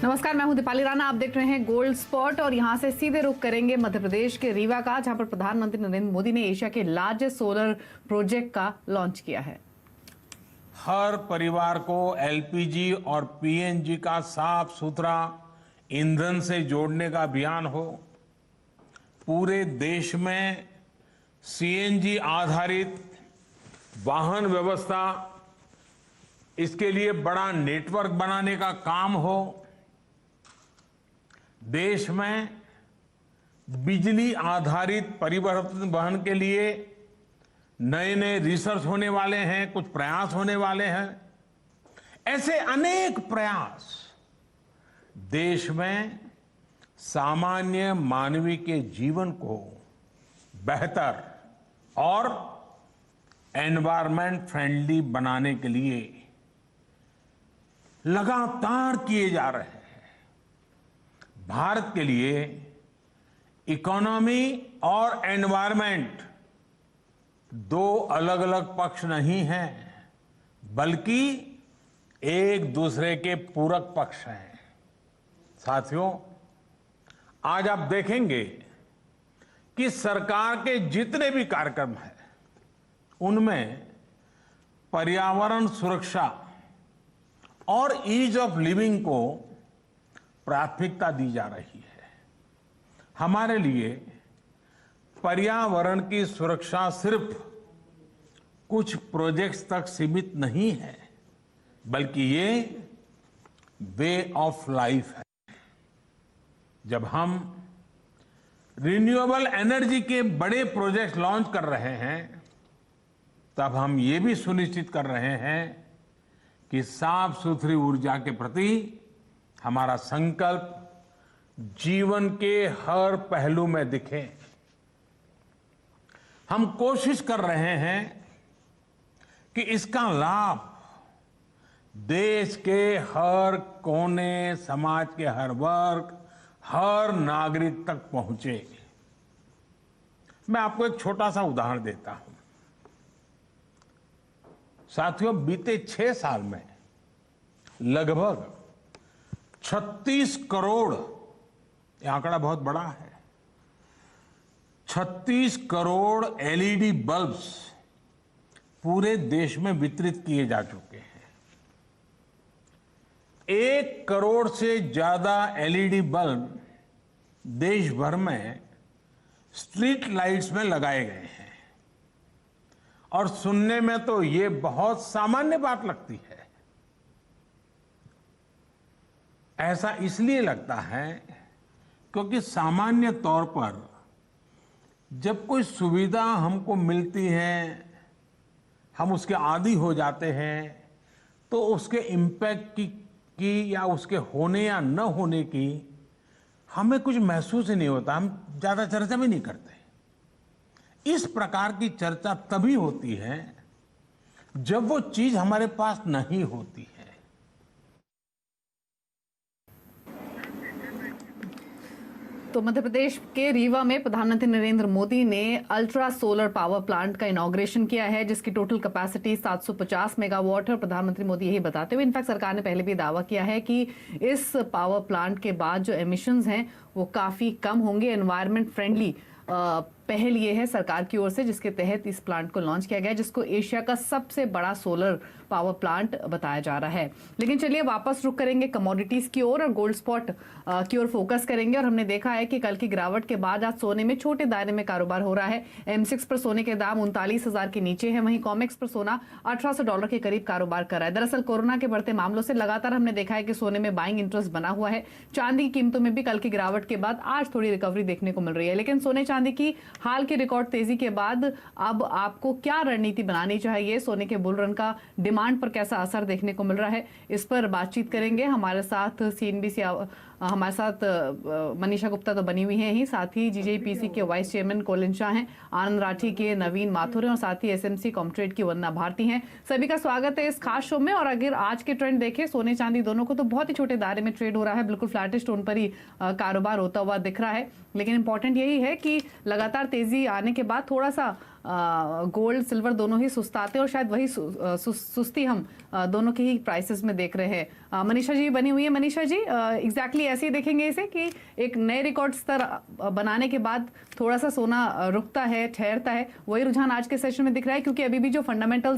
नमस्कार, मैं हूं दीपाली राणा। आप देख रहे हैं गोल्ड स्पॉट और यहां से सीधे रुख करेंगे मध्य प्रदेश के रीवा का, जहां पर प्रधानमंत्री नरेंद्र मोदी ने एशिया के लार्जेस्ट सोलर प्रोजेक्ट का लॉन्च किया है। हर परिवार को एलपीजी और पीएनजी का साफ सुथरा ईंधन से जोड़ने का अभियान हो, पूरे देश में सीएनजी आधारित वाहन व्यवस्था, इसके लिए बड़ा नेटवर्क बनाने का काम हो, देश में बिजली आधारित परिवहन वहन के लिए नए नए रिसर्च होने वाले हैं, कुछ प्रयास होने वाले हैं। ऐसे अनेक प्रयास देश में सामान्य मानवीय के जीवन को बेहतर और एनवायरमेंट फ्रेंडली बनाने के लिए लगातार किए जा रहे हैं। भारत के लिए इकोनॉमी और एनवायरमेंट दो अलग अलग पक्ष नहीं हैं, बल्कि एक दूसरे के पूरक पक्ष हैं। साथियों, आज आप देखेंगे कि सरकार के जितने भी कार्यक्रम हैं, उनमें पर्यावरण सुरक्षा और ईज ऑफ लिविंग को प्राथमिकता दी जा रही है। हमारे लिए पर्यावरण की सुरक्षा सिर्फ कुछ प्रोजेक्ट्स तक सीमित नहीं है, बल्कि ये वे ऑफ लाइफ है। जब हम रिन्यूएबल एनर्जी के बड़े प्रोजेक्ट लॉन्च कर रहे हैं, तब हम ये भी सुनिश्चित कर रहे हैं कि साफ सुथरी ऊर्जा के प्रति हमारा संकल्प जीवन के हर पहलू में दिखे। हम कोशिश कर रहे हैं कि इसका लाभ देश के हर कोने, समाज के हर वर्ग, हर नागरिक तक पहुंचे। मैं आपको एक छोटा सा उदाहरण देता हूं। साथियों, बीते 6 साल में लगभग 36 करोड़, ये आंकड़ा बहुत बड़ा है, 36 करोड़ एलईडी बल्ब्स पूरे देश में वितरित किए जा चुके हैं। 1 करोड़ से ज्यादा एलईडी बल्ब देश भर में स्ट्रीट लाइट्स में लगाए गए हैं। और सुनने में तो ये बहुत सामान्य बात लगती है। ऐसा इसलिए लगता है क्योंकि सामान्य तौर पर जब कोई सुविधा हमको मिलती है, हम उसके आदी हो जाते हैं, तो उसके इम्पैक्ट की या उसके होने या न होने की हमें कुछ महसूस ही नहीं होता, हम ज्यादा चर्चा भी नहीं करते। इस प्रकार की चर्चा तभी होती है जब वो चीज हमारे पास नहीं होती है। तो मध्य प्रदेश के रीवा में प्रधानमंत्री नरेंद्र मोदी ने अल्ट्रा सोलर पावर प्लांट का इनॉग्रेशन किया है, जिसकी टोटल कैपेसिटी 750 मेगावाट है। और प्रधानमंत्री मोदी यही बताते हुए, इनफैक्ट सरकार ने पहले भी दावा किया है कि इस पावर प्लांट के बाद जो एमिशंस हैं वो काफी कम होंगे। एनवायरमेंट फ्रेंडली पहल ये है सरकार की ओर से, जिसके तहत इस प्लांट को लॉन्च किया गया, जिसको एशिया का सबसे बड़ा सोलर पावर प्लांट बताया जा रहा है। लेकिन चलिए वापस रुक करेंगे कमोडिटीज की ओर और गोल्ड स्पॉट की ओर फोकस करेंगे। और हमने देखा है कि कल की गिरावट के बाद आज सोने में छोटे दायरे में कारोबार हो रहा है। M6 पर सोने के दाम 39,000 के नीचे है, वहीं कॉमेक्स पर सोना $1,800 के करीब कारोबार कर रहा है। दरअसल कोरोना के बढ़ते मामलों से लगातार हमने देखा है कि सोने में बाइंग इंटरेस्ट बना हुआ है। चांदी की कीमतों में भी कल की गिरावट के बाद आज थोड़ी रिकवरी देखने को मिल रही है। लेकिन सोने चांदी की हाल की रिकॉर्ड तेजी के बाद अब आपको क्या रणनीति बनानी चाहिए, सोने के बुल रन का डिमांड पर कैसा असर देखने को मिल रहा है, इस पर बातचीत करेंगे। हमारे साथ CNBC हमारे साथ मनीषा गुप्ता तो बनी हुई हैं ही, साथ ही GJPC के वाइस चेयरमैन कोलिन शाह हैं, आनंद राठी के नवीन माथुर हैं और साथ ही SMC कॉमट्रेड की वंदना भारती हैं। सभी का स्वागत है इस खास शो में। और अगर आज के ट्रेंड देखें, सोने चांदी दोनों को तो बहुत ही छोटे दायरे में ट्रेड हो रहा है, बिल्कुल फ्लैटिश टोन पर ही कारोबार होता हुआ दिख रहा है। लेकिन इंपॉर्टेंट यही है कि लगातार तेजी आने के बाद थोड़ा सा गोल्ड सिल्वर दोनों ही सुस्ताते और शायद वही सुस्ती हम दोनों के ही प्राइसेस में देख रहे हैं। मनीषा जी बनी हुई है। मनीषा जी, एग्जैक्टली ऐसे ही देखेंगे इसे कि एक नए रिकॉर्ड स्तर बनाने के बाद थोड़ा सा सोना रुकता है, ठहरता है, वही रुझान आज के सेशन में दिख रहा है, क्योंकि अभी भी जो फंडामेंटल्स